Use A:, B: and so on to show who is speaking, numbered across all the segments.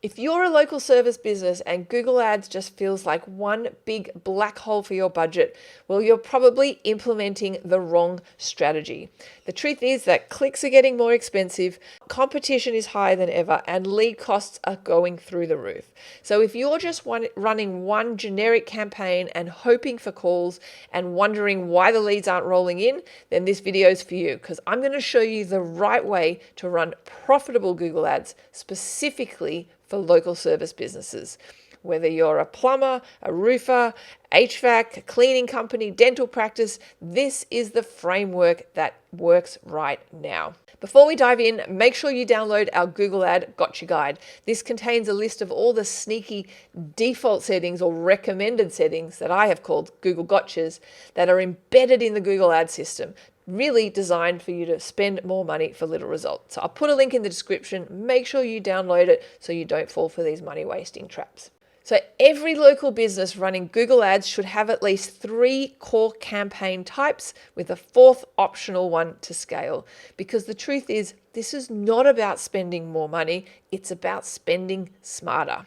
A: If you're a local service business and Google Ads just feels like one big black hole for your budget, well, you're probably implementing the wrong strategy. The truth is that clicks are getting more expensive, competition is higher than ever, and lead costs are going through the roof. So if you're just running one generic campaign and hoping for calls and wondering why the leads aren't rolling in, then this video is for you, because I'm going to show you the right way to run profitable Google Ads specifically for local service businesses. Whether you're a plumber, a roofer, HVAC, a cleaning company, dental practice, this is the framework that works right now. Before we dive in, make sure you download our Google Ad Gotcha Guide. This contains a list of all the sneaky default settings or recommended settings that I have called Google Gotchas that are embedded in the Google Ad system, really designed for you to spend more money for little results. So I'll put a link in the description. Make sure you download it so you don't fall for these money wasting traps. So every local business running Google Ads should have at least 3 core campaign types with a 4th optional one to scale. Because the truth is, this is not about spending more money, it's about spending smarter.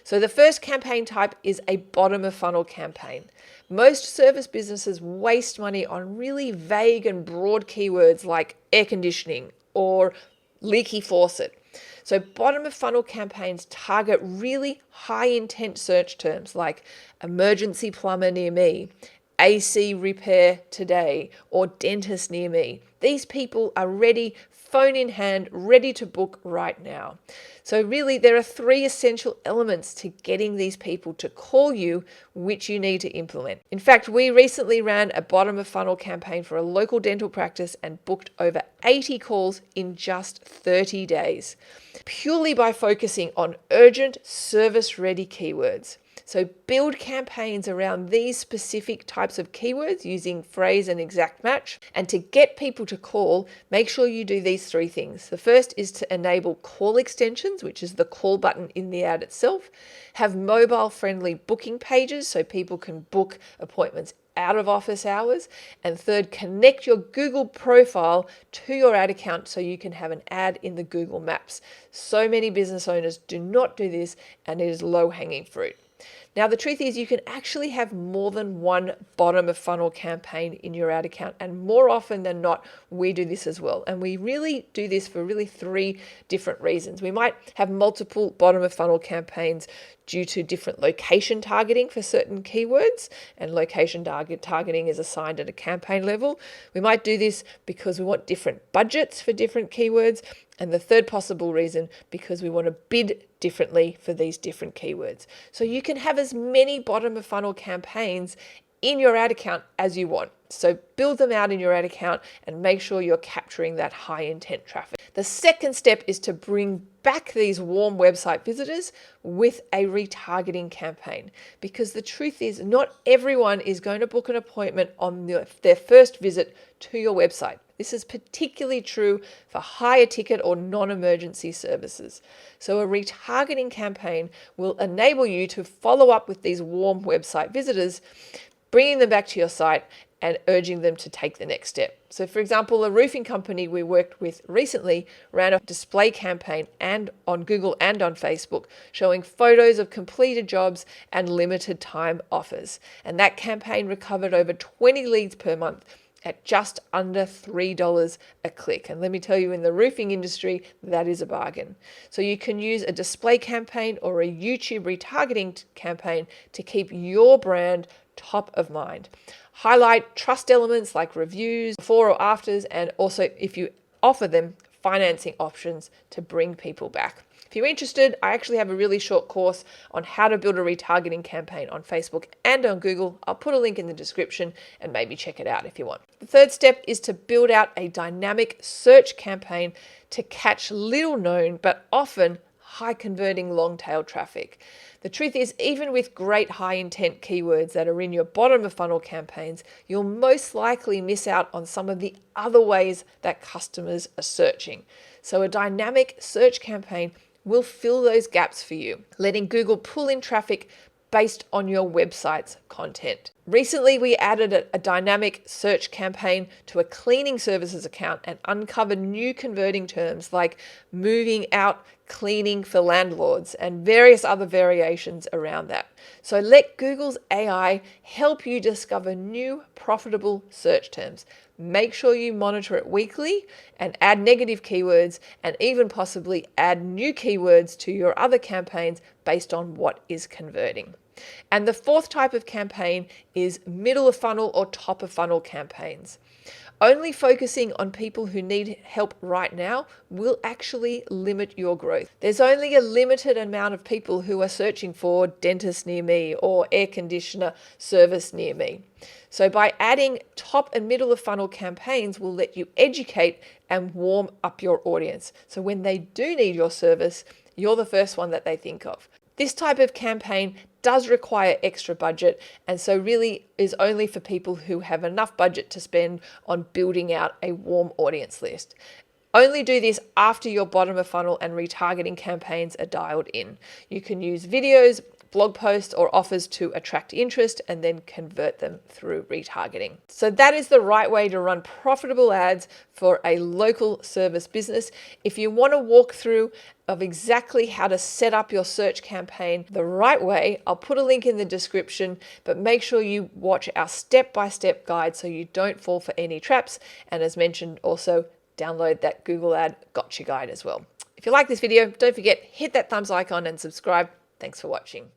A: So the first campaign type is a bottom of funnel campaign. Most service businesses waste money on really vague and broad keywords like air conditioning or leaky faucet. So bottom of funnel campaigns target really high intent search terms like emergency plumber near me, AC repair today, or dentist near me. These people are ready, phone in hand, ready to book right now. So really there are 3 essential elements to getting these people to call you, which you need to implement. In fact, we recently ran a bottom of funnel campaign for a local dental practice and booked over 80 calls in just 30 days, purely by focusing on urgent, service-ready keywords. So build campaigns around these specific types of keywords using phrase and exact match. And to get people to call, make sure you do these 3 things. The first is to enable call extensions, which is the call button in the ad itself. Have mobile-friendly booking pages so people can book appointments out of office hours. And third, connect your Google profile to your ad account so you can have an ad in the Google Maps. So many business owners do not do this, and it is low-hanging fruit. Now, the truth is you can actually have more than one bottom of funnel campaign in your ad account. And more often than not, we do this as well. And we really do this for really 3 different reasons. We might have multiple bottom of funnel campaigns due to different location targeting for certain keywords, and location targeting is assigned at a campaign level. We might do this because we want different budgets for different keywords. And the third possible reason, because we want to bid differently for these different keywords. So you can have as many bottom of funnel campaigns in your ad account as you want. So build them out in your ad account and make sure you're capturing that high intent traffic. The second step is to bring back these warm website visitors with a retargeting campaign. Because the truth is, not everyone is going to book an appointment on their first visit to your website. This is particularly true for higher ticket or non-emergency services. So a retargeting campaign will enable you to follow up with these warm website visitors, bringing them back to your site and urging them to take the next step. So for example, a roofing company we worked with recently ran a display campaign and on Google and on Facebook showing photos of completed jobs and limited time offers. And that campaign recovered over 20 leads per month at just under $3 a click. And let me tell you, in the roofing industry, that is a bargain. So you can use a display campaign or a YouTube retargeting campaign to keep your brand top of mind. Highlight trust elements like reviews, before or afters, and also, if you offer them, financing options to bring people back. If you're interested, I actually have a really short course on how to build a retargeting campaign on Facebook and on Google. I'll put a link in the description and maybe check it out if you want. The third step is to build out a dynamic search campaign to catch little known but often high converting long tail traffic. The truth is, even with great high intent keywords that are in your bottom of funnel campaigns, you'll most likely miss out on some of the other ways that customers are searching. So a dynamic search campaign will fill those gaps for you, letting Google pull in traffic based on your website's content. Recently, we added a dynamic search campaign to a cleaning services account and uncovered new converting terms like moving out, cleaning for landlords, and various other variations around that. So let Google's AI help you discover new profitable search terms. Make sure you monitor it weekly and add negative keywords and even possibly add new keywords to your other campaigns based on what is converting. And the fourth type of campaign is middle of funnel or top of funnel campaigns. Only focusing on people who need help right now will actually limit your growth. There's only a limited amount of people who are searching for dentist near me or air conditioner service near me. So by adding top and middle of funnel campaigns will let you educate and warm up your audience. So when they do need your service, you're the first one that they think of. This type of campaign does require extra budget, and so really is only for people who have enough budget to spend on building out a warm audience list. Only do this after your bottom of funnel and retargeting campaigns are dialed in. You can use videos, blog posts, or offers to attract interest and then convert them through retargeting. So that is the right way to run profitable ads for a local service business. If you want to walk through of exactly how to set up your search campaign the right way, I'll put a link in the description, but make sure you watch our step-by-step guide so you don't fall for any traps. And as mentioned, also download that Google Ad Gotcha guide as well. If you like this video, don't forget, hit that thumbs icon and subscribe. Thanks for watching.